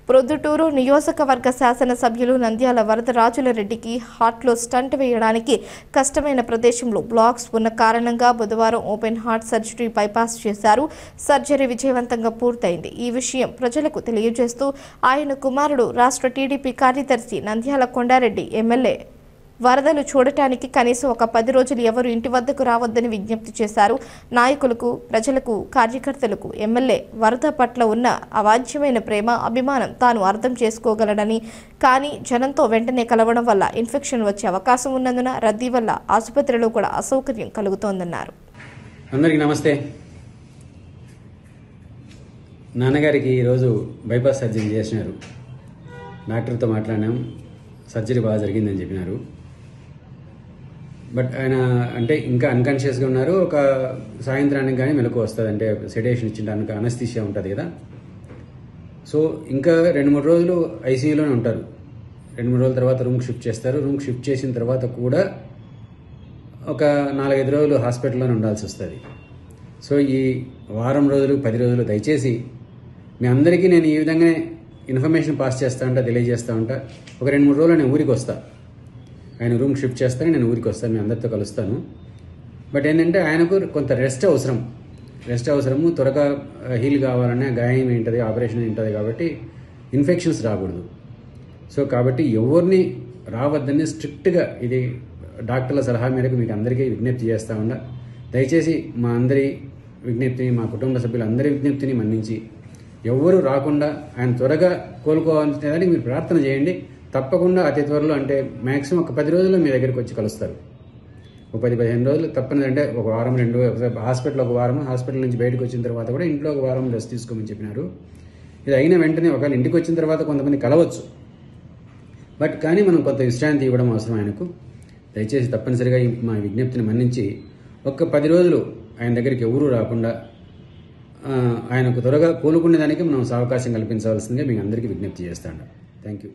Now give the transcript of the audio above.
ప్రొద్దుటూరు నియోజకవర్గ శాసనసభ్యులు నంద్యాల వరదరాజులరెడ్డికి హార్ట్లో స్టంట్ వేయడానికి కష్టమైన ప్రదేశంలో బ్లాక్స్ ఉన్న కారణంగా బుధవారం ఓపెన్ హార్ట్ సర్జరీ బైపాస్ చేశారు. సర్జరీ విజయవంతంగా పూర్తయింది. ఈ విషయం ప్రజలకు తెలియజేస్తూ ఆయన కుమారుడు రాష్ట్ర టీడీపీ కార్యదర్శి నంద్యాల కొండారెడ్డి ఎమ్మెల్యే వరదలు చూడటానికి కనీసం ఒక 10 రోజులు ఎవరు ఇంటి వద్దకు రావద్దని విజ్ఞప్తి చేశారు. నాయకులకు, ప్రజలకు, కార్యకర్తలకు ఎమ్మెల్యే వరద పట్ల ఉన్న అవాంఛమైన ప్రేమ, అభిమానం తాను అర్థం చేసుకోగలడని, కానీ జనంతో వెంటనే కలవడం వల్ల ఇన్ఫెక్షన్ వచ్చే అవకాశం ఉన్నందున రద్దీ వల్ల ఆసుపత్రిలో కూడా అసౌకర్యం కలుగుతోందన్నారు. అందరికీ నమస్తే. నాన్నగారికి ఈరోజు బైపాస్ సర్జరీ చేసినారు. డాక్టర్తో మాట్లాడినాం. సర్జరీ బాగా జరిగిందని చెప్పినారు. బట్ ఆయన అంటే ఇంకా అన్కాన్షియస్గా ఉన్నారు. ఒక సాయంత్రానికి కానీ మెలకు వస్తుంది, అంటే సెడేషన్ ఇచ్చింటానికి అనస్థీషియా ఉంటుంది కదా. సో ఇంకా 2-3 రోజులు ఐసీయూలోనే ఉంటారు. 2-3 రోజుల తర్వాత రూమ్కి షిఫ్ట్ చేస్తారు. రూమ్కి షిఫ్ట్ చేసిన తర్వాత కూడా ఒక 4-5 రోజులు హాస్పిటల్లోనే ఉండాల్సి వస్తుంది. సో ఈ వారం రోజులు 10 రోజులు దయచేసి మీ అందరికీ నేను ఈ విధంగానే ఇన్ఫర్మేషన్ పాస్ చేస్తూ ఉంటా, తెలియజేస్తూ ఉంటా. ఒక 2-3 రోజులు నేను ఊరికి వస్తా. ఆయన రూమ్ షిఫ్ట్ చేస్తాను, నేను ఊరికి వస్తాను, మీ అందరితో కలుస్తాను. బట్ ఏంటంటే ఆయనకు కొంత రెస్ట్ అవసరము. త్వరగా హీల్ కావాలనే గాయం ఏంటది, ఆపరేషన్ ఉంటుంది కాబట్టి ఇన్ఫెక్షన్స్ రాకూడదు. సో కాబట్టి ఎవరిని రావద్దని స్ట్రిక్ట్గా ఇది డాక్టర్ల సలహా మేరకు మీకు అందరికీ విజ్ఞప్తి చేస్తూ ఉన్నా. దయచేసి మా అందరి విజ్ఞప్తిని, మా కుటుంబ సభ్యులందరి విజ్ఞప్తిని మన్నించి ఎవరు రాకుండా ఆయన త్వరగా కోలుకోవాలని మీరు ప్రార్థన చేయండి. తప్పకుండా అతి త్వరలో, అంటే మ్యాక్సిమం ఒక 10 రోజుల్లో మీ దగ్గరికి వచ్చి కలుస్తారు. ఒక 10-15 రోజులు తప్పనిసరి, అంటే ఒక వారం 2 హాస్పిటల్, ఒక వారం హాస్పిటల్ నుంచి బయటకు వచ్చిన తర్వాత కూడా ఇంట్లో ఒక వారం రెస్ట్ తీసుకోమని చెప్పినారు. ఇది అయిన వెంటనే ఒకవేళ ఇంటికి వచ్చిన తర్వాత కొంతమంది కలవచ్చు. బట్ కానీ మనం కొంత విశ్రాంతి ఇవ్వడం అవసరం ఆయనకు. దయచేసి తప్పనిసరిగా మా విజ్ఞప్తిని మన్నించి ఒక 10 రోజులు ఆయన దగ్గరికి ఎవరూ రాకుండా ఆయనకు త్వరగా కోలుకునే దానికి మనం అవకాశం కల్పించవలసిందిగా మీకు అందరికీ విజ్ఞప్తి చేస్తాను. Thank you.